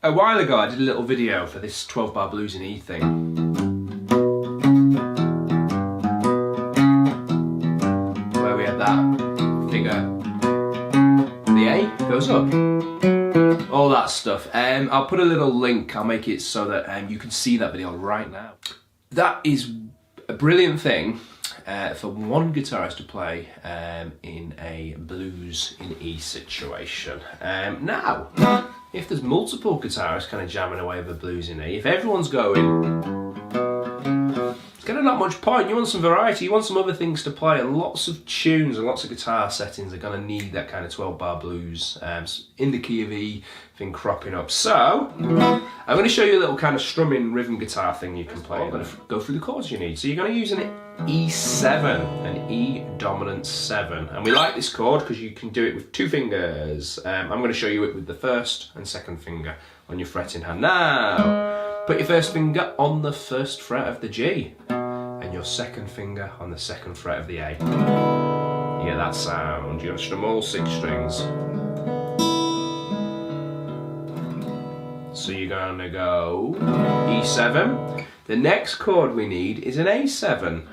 A while ago I did a little video for this 12 bar blues in E thing. Where we had that figure, the A goes up, all that stuff. I'll put a little link, I'll make it so that you can see that video right now. That is a brilliant thing for one guitarist to play in a blues in E situation. Now, if there's multiple guitarists kind of jamming away with blues in E, if everyone's going, it's kind of not much point. You want some variety, you want some other things to play, and lots of tunes and lots of guitar settings are going to need that kind of 12 bar blues in the key of E thing cropping up. So, I'm going to show you a little kind of strumming rhythm guitar thing you can play. I'm going to go through the chords you need. So you're going to use an E7, an E dominant 7. And we like this chord because you can do it with 2 fingers. I'm going to show you it with the first and second finger on your fretting hand. Now, put your first finger on the first fret of the G and your second finger on the second fret of the A. You get that sound. You're going to strum all 6 strings. So you're going to go E7. The next chord we need is an A7.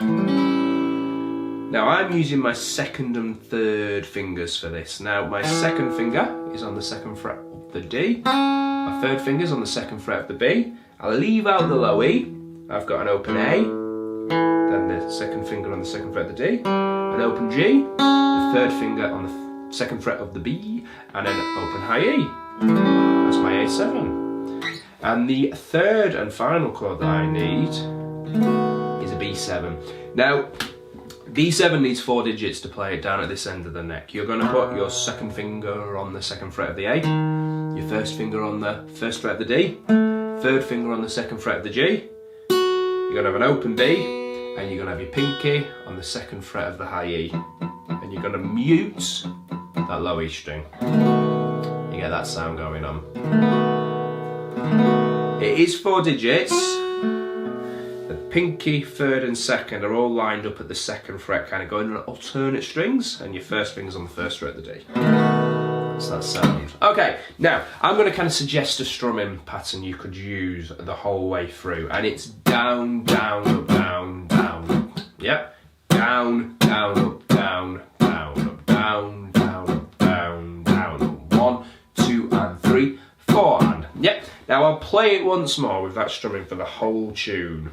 Now I'm using my second and third fingers for this. Now my second finger is on the second fret of the D. My third finger is on the second fret of the B. I'll leave out the low E. I've got an open A, then the second finger on the second fret of the D, an open G, the third finger on the second fret of the B, and an open high E. That's my A7. And the third and final chord that I need is a B7. Now, B7 needs 4 digits to play it down at this end of the neck. You're going to put your second finger on the second fret of the A, your first finger on the first fret of the D, third finger on the second fret of the G. You're going to have an open B, and you're going to have your pinky on the second fret of the high E. And you're going to mute that low E string. You get that sound going on. It is 4 digits. The pinky, third and second are all lined up at the second fret, kind of going on alternate strings, and your first finger's on the first fret of the D. So that sound. Okay, now I'm going to kind of suggest a strumming pattern you could use the whole way through, and it's down, down, up, down, down, up. Yep. Down, down, up, down, down, up, down, down, up, down, down, up. 1, 2, and 3, 4, and yep. Now I'll play it once more with that strumming for the whole tune.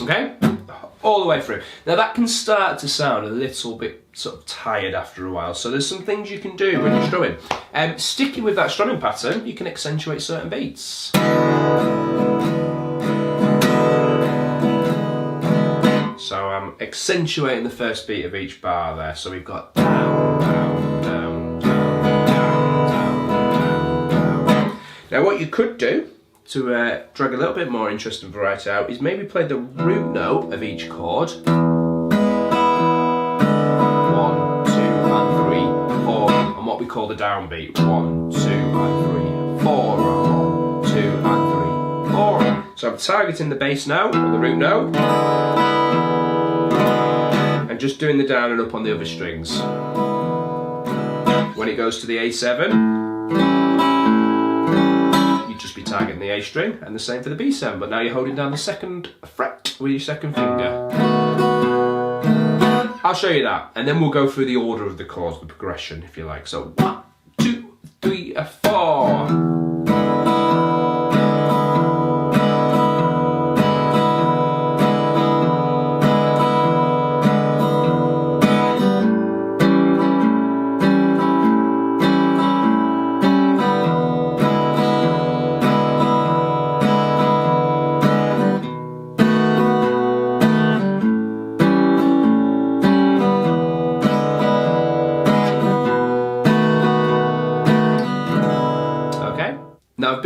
Okay, all the way through. Now that can start to sound a little bit sort of tired after a while, so there's some things you can do when you're strumming. Sticking with that strumming pattern, you can accentuate certain beats. So I'm accentuating the first beat of each bar there, so we've got down, down, down, down, down, down, down, down. Now what you could do to drag a little bit more interest and variety out is maybe play the root note of each chord. 1, 2, and 3, 4, and what we call the downbeat. 1, 2, and 3, 4, 1, 2, and 3, 4. So I'm targeting the bass note, or the root note, and just doing the down and up on the other strings. When it goes to the A7, be targeting the A string, and the same for the B7, but now you're holding down the second fret with your second finger. I'll show you that, and then we'll go through the order of the chords, the progression, if you like. So 1, 2, 3, 4.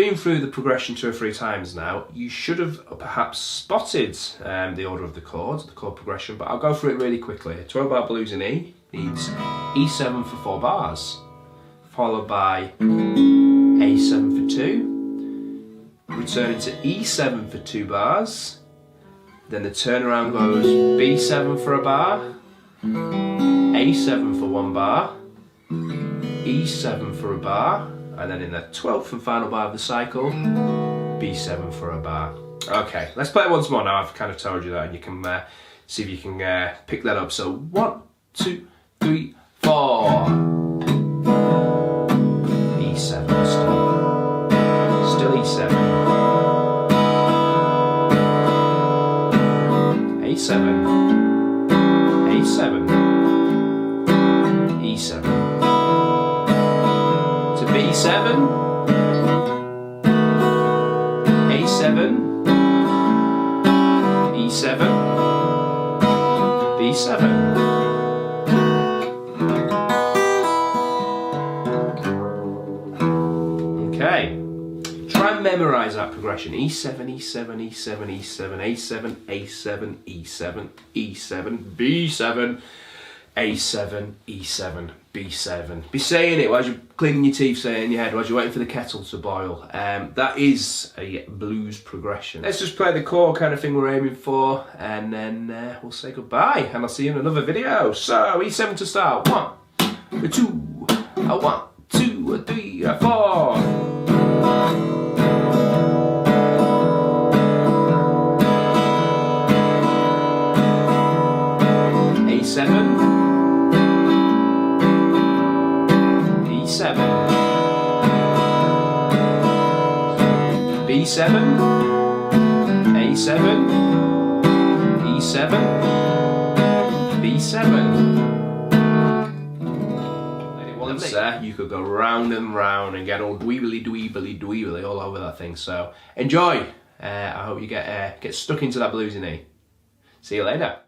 been through the progression 2 or 3 times now, you should have perhaps spotted the order of the chords, the chord progression, but I'll go through it really quickly. 12-bar blues in E needs E7 for 4 bars, followed by A7 for 2, returning to E7 for 2 bars, then the turnaround goes B7 for a bar, A7 for 1 bar, E7 for a bar, and then in the 12th and final bar of the cycle, B7 for a bar. Okay, let's play it once more now. I've kind of told you that, and you can see if you can pick that up. So 1, 2, 3, 4. E7 still E7. A7, A7, E7. B7, A7, E7, B7. Okay, try and memorize that progression. E7, E7, E7, E7, A7, A7, E7, E7, B7, A7, E7, B7. Be saying it while you're cleaning your teeth, saying in your head, while you're waiting for the kettle to boil. That is a blues progression. Let's just play the chord kind of thing we're aiming for, and then we'll say goodbye, and I'll see you in another video. So, E7 to start. 1, 2, 1, 2, 3, 4. A7, E7, B7, A7, E7, B7. Once you could go round and round and get all dweebly all over that thing. So enjoy. I hope you get stuck into that blues in E. See you later.